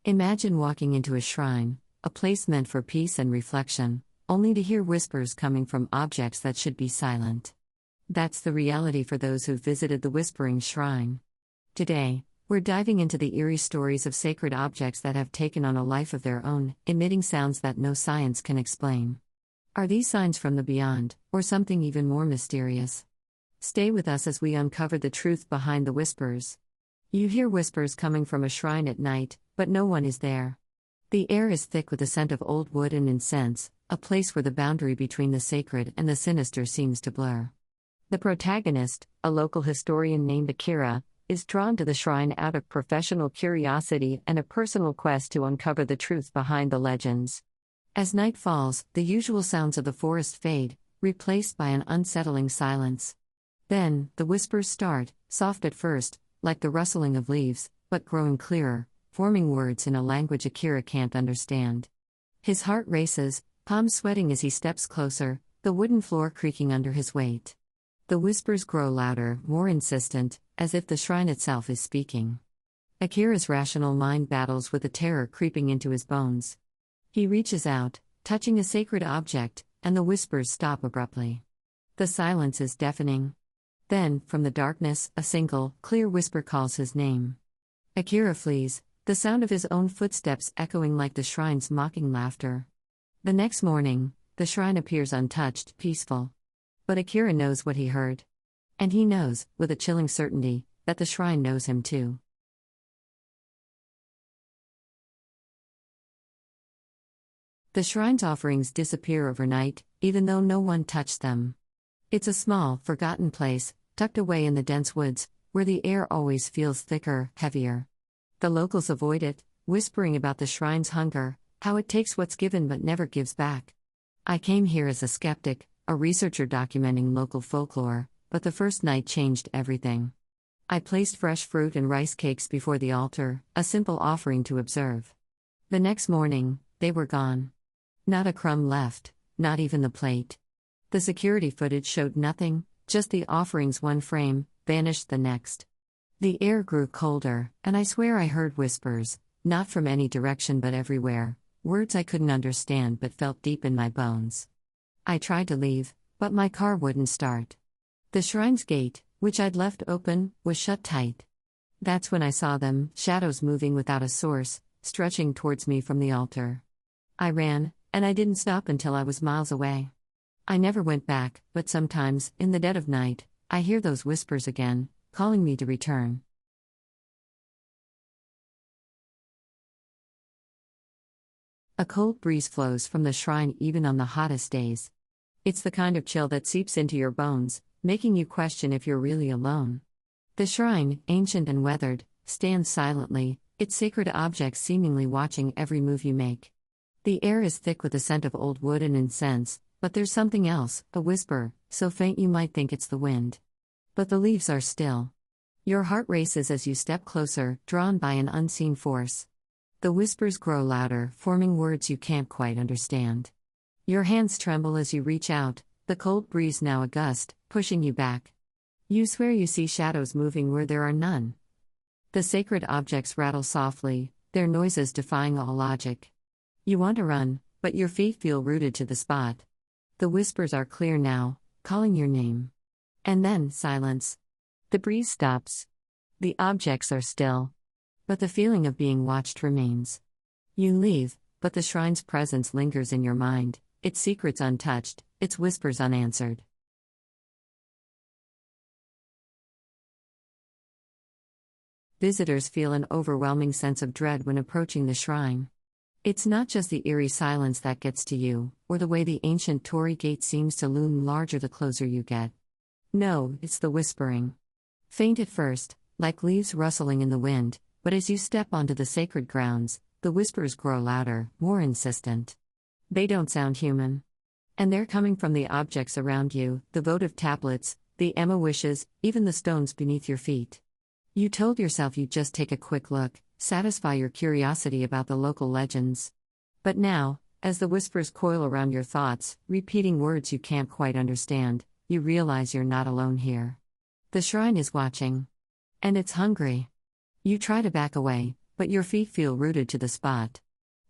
Imagine walking into a shrine, a place meant for peace and reflection, only to hear whispers coming from objects that should be silent. That's the reality for those who visited the Whispering Shrine. Today, we're diving into the eerie stories of sacred objects that have taken on a life of their own, emitting sounds that no science can explain. Are these signs from the beyond, or something even more mysterious? Stay with us as we uncover the truth behind the whispers. You hear whispers coming from a shrine at night, but no one is there. The air is thick with the scent of old wood and incense, a place where the boundary between the sacred and the sinister seems to blur. The protagonist, a local historian named Akira, is drawn to the shrine out of professional curiosity and a personal quest to uncover the truth behind the legends. As night falls, the usual sounds of the forest fade, replaced by an unsettling silence. Then, the whispers start, soft at first, like the rustling of leaves, but growing clearer, forming words in a language Akira can't understand. His heart races, palms sweating as he steps closer, the wooden floor creaking under his weight. The whispers grow louder, more insistent, as if the shrine itself is speaking. Akira's rational mind battles with the terror creeping into his bones. He reaches out, touching a sacred object, and the whispers stop abruptly. The silence is deafening. Then, from the darkness, a single, clear whisper calls his name. Akira flees, the sound of his own footsteps echoing like the shrine's mocking laughter. The next morning, the shrine appears untouched, peaceful. But Akira knows what he heard. And he knows, with a chilling certainty, that the shrine knows him too. The shrine's offerings disappear overnight, even though no one touched them. It's a small, forgotten place, tucked away in the dense woods, where the air always feels thicker, heavier. The locals avoid it, whispering about the shrine's hunger, how it takes what's given but never gives back. I came here as a skeptic, a researcher documenting local folklore, but the first night changed everything. I placed fresh fruit and rice cakes before the altar, a simple offering to observe. The next morning, they were gone. Not a crumb left, not even the plate. The security footage showed nothing, just the offerings one frame, vanished the next. The air grew colder, and I swear I heard whispers, not from any direction but everywhere, words I couldn't understand but felt deep in my bones. I tried to leave, but my car wouldn't start. The shrine's gate, which I'd left open, was shut tight. That's when I saw them, shadows moving without a source, stretching towards me from the altar. I ran, and I didn't stop until I was miles away. I never went back, but sometimes, in the dead of night, I hear those whispers again, calling me to return. A cold breeze flows from the shrine even on the hottest days. It's the kind of chill that seeps into your bones, making you question if you're really alone. The shrine, ancient and weathered, stands silently, its sacred objects seemingly watching every move you make. The air is thick with the scent of old wood and incense, but there's something else, a whisper, so faint you might think it's the wind. But the leaves are still. Your heart races as you step closer, drawn by an unseen force. The whispers grow louder, forming words you can't quite understand. Your hands tremble as you reach out, the cold breeze now a gust, pushing you back. You swear you see shadows moving where there are none. The sacred objects rattle softly, their noises defying all logic. You want to run, but your feet feel rooted to the spot. The whispers are clear now, calling your name. And then, silence. The breeze stops. The objects are still. But the feeling of being watched remains. You leave, but the shrine's presence lingers in your mind, its secrets untouched, its whispers unanswered. Visitors feel an overwhelming sense of dread when approaching the shrine. It's not just the eerie silence that gets to you, or the way the ancient torii gate seems to loom larger the closer you get. No, it's the whispering. Faint at first, like leaves rustling in the wind, but as you step onto the sacred grounds, the whispers grow louder, more insistent. They don't sound human. And they're coming from the objects around you, the votive tablets, the Emma wishes, even the stones beneath your feet. You told yourself you'd just take a quick look, satisfy your curiosity about the local legends. But now, as the whispers coil around your thoughts, repeating words you can't quite understand, you realize you're not alone here. The shrine is watching. And it's hungry. You try to back away, but your feet feel rooted to the spot.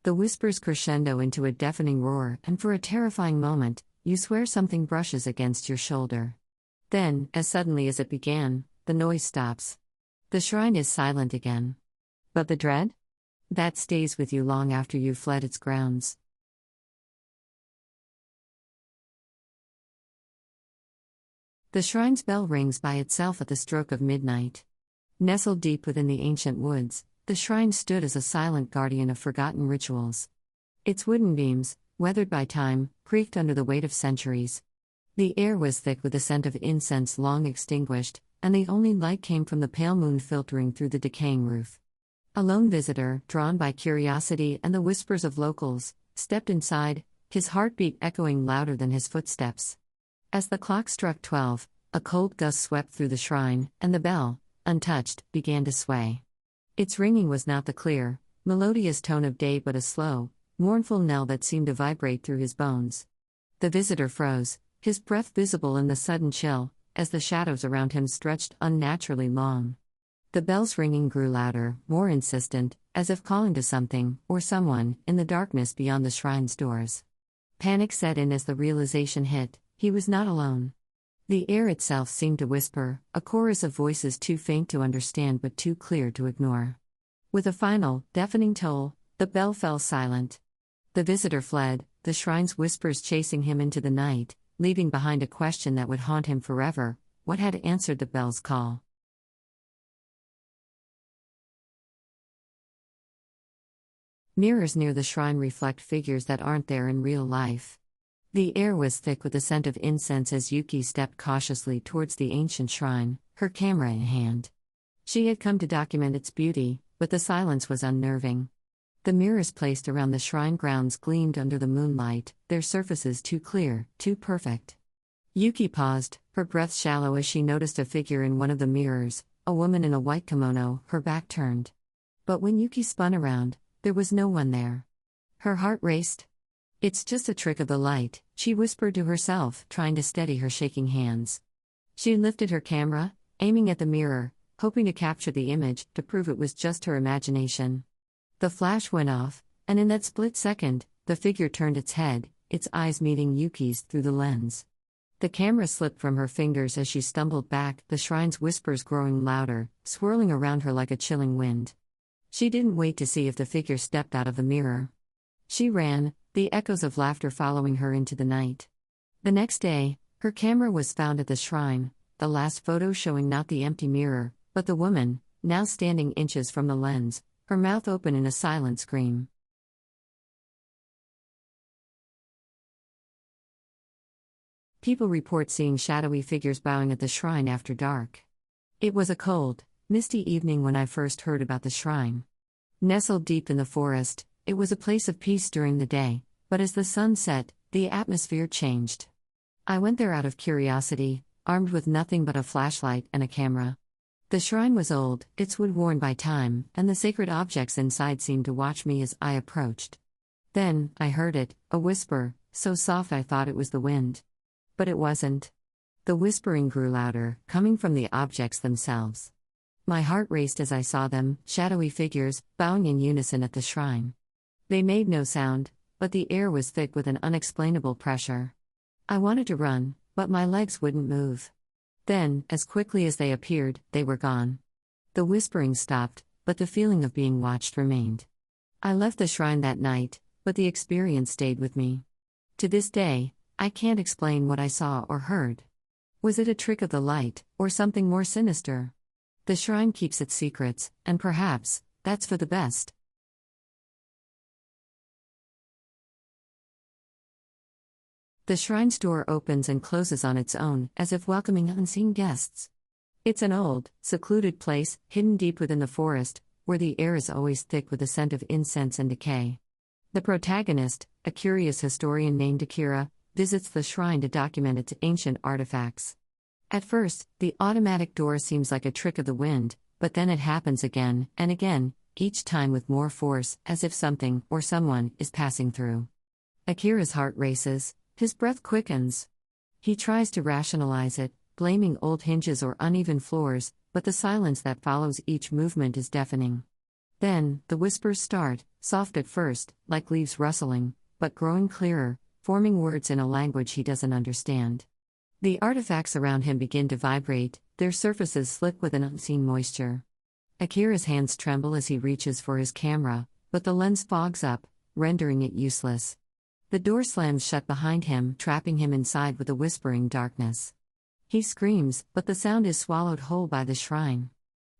The whispers crescendo into a deafening roar, and for a terrifying moment, you swear something brushes against your shoulder. Then, as suddenly as it began, the noise stops. The shrine is silent again. But the dread? That stays with you long after you've fled its grounds. The shrine's bell rings by itself at the stroke of midnight. Nestled deep within the ancient woods, the shrine stood as a silent guardian of forgotten rituals. Its wooden beams, weathered by time, creaked under the weight of centuries. The air was thick with the scent of incense long extinguished, and the only light came from the pale moon filtering through the decaying roof. A lone visitor, drawn by curiosity and the whispers of locals, stepped inside, his heartbeat echoing louder than his footsteps. As the clock struck 12, a cold gust swept through the shrine, and the bell, untouched, began to sway. Its ringing was not the clear, melodious tone of day but a slow, mournful knell that seemed to vibrate through his bones. The visitor froze, his breath visible in the sudden chill, as the shadows around him stretched unnaturally long. The bell's ringing grew louder, more insistent, as if calling to something, or someone, in the darkness beyond the shrine's doors. Panic set in as the realization hit, he was not alone. The air itself seemed to whisper, a chorus of voices too faint to understand but too clear to ignore. With a final, deafening toll, the bell fell silent. The visitor fled, the shrine's whispers chasing him into the night, leaving behind a question that would haunt him forever: what had answered the bell's call? Mirrors near the shrine reflect figures that aren't there in real life. The air was thick with the scent of incense as Yuki stepped cautiously towards the ancient shrine, her camera in hand. She had come to document its beauty, but the silence was unnerving. The mirrors placed around the shrine grounds gleamed under the moonlight, their surfaces too clear, too perfect. Yuki paused, her breath shallow as she noticed a figure in one of the mirrors, a woman in a white kimono, her back turned. But when Yuki spun around, there was no one there. Her heart raced. "It's just a trick of the light," she whispered to herself, trying to steady her shaking hands. She lifted her camera, aiming at the mirror, hoping to capture the image, to prove it was just her imagination. The flash went off, and in that split second, the figure turned its head, its eyes meeting Yuki's through the lens. The camera slipped from her fingers as she stumbled back, the shrine's whispers growing louder, swirling around her like a chilling wind. She didn't wait to see if the figure stepped out of the mirror. She ran, the echoes of laughter following her into the night. The next day, her camera was found at the shrine, the last photo showing not the empty mirror, but the woman, now standing inches from the lens, her mouth open in a silent scream. People report seeing shadowy figures bowing at the shrine after dark. It was a cold, misty evening when I first heard about the shrine. Nestled deep in the forest, it was a place of peace during the day, but as the sun set, the atmosphere changed. I went there out of curiosity, armed with nothing but a flashlight and a camera. The shrine was old, its wood worn by time, and the sacred objects inside seemed to watch me as I approached. Then, I heard it, a whisper, so soft I thought it was the wind. But it wasn't. The whispering grew louder, coming from the objects themselves. My heart raced as I saw them, shadowy figures, bowing in unison at the shrine. They made no sound, but the air was thick with an unexplainable pressure. I wanted to run, but my legs wouldn't move. Then, as quickly as they appeared, they were gone. The whispering stopped, but the feeling of being watched remained. I left the shrine that night, but the experience stayed with me. To this day, I can't explain what I saw or heard. Was it a trick of the light, or something more sinister? The shrine keeps its secrets, and perhaps, that's for the best. The shrine's door opens and closes on its own, as if welcoming unseen guests. It's an old, secluded place, hidden deep within the forest, where the air is always thick with the scent of incense and decay. The protagonist, a curious historian named Akira, visits the shrine to document its ancient artifacts. At first, the automatic door seems like a trick of the wind, but then it happens again and again, each time with more force, as if something, or someone, is passing through. Akira's heart races. His breath quickens. He tries to rationalize it, blaming old hinges or uneven floors, but the silence that follows each movement is deafening. Then, the whispers start, soft at first, like leaves rustling, but growing clearer, forming words in a language he doesn't understand. The artifacts around him begin to vibrate, their surfaces slip with an unseen moisture. Akira's hands tremble as he reaches for his camera, but the lens fogs up, rendering it useless. The door slams shut behind him, trapping him inside with a whispering darkness. He screams, but the sound is swallowed whole by the shrine.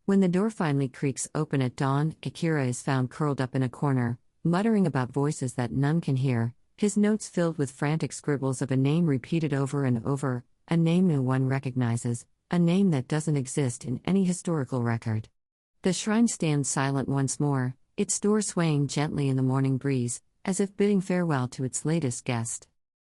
When the door finally creaks open at dawn, Akira is found curled up in a corner, muttering about voices that none can hear, his notes filled with frantic scribbles of a name repeated over and over, a name no one recognizes, a name that doesn't exist in any historical record. The shrine stands silent once more, its door swaying gently in the morning breeze, as if bidding farewell to its latest guest.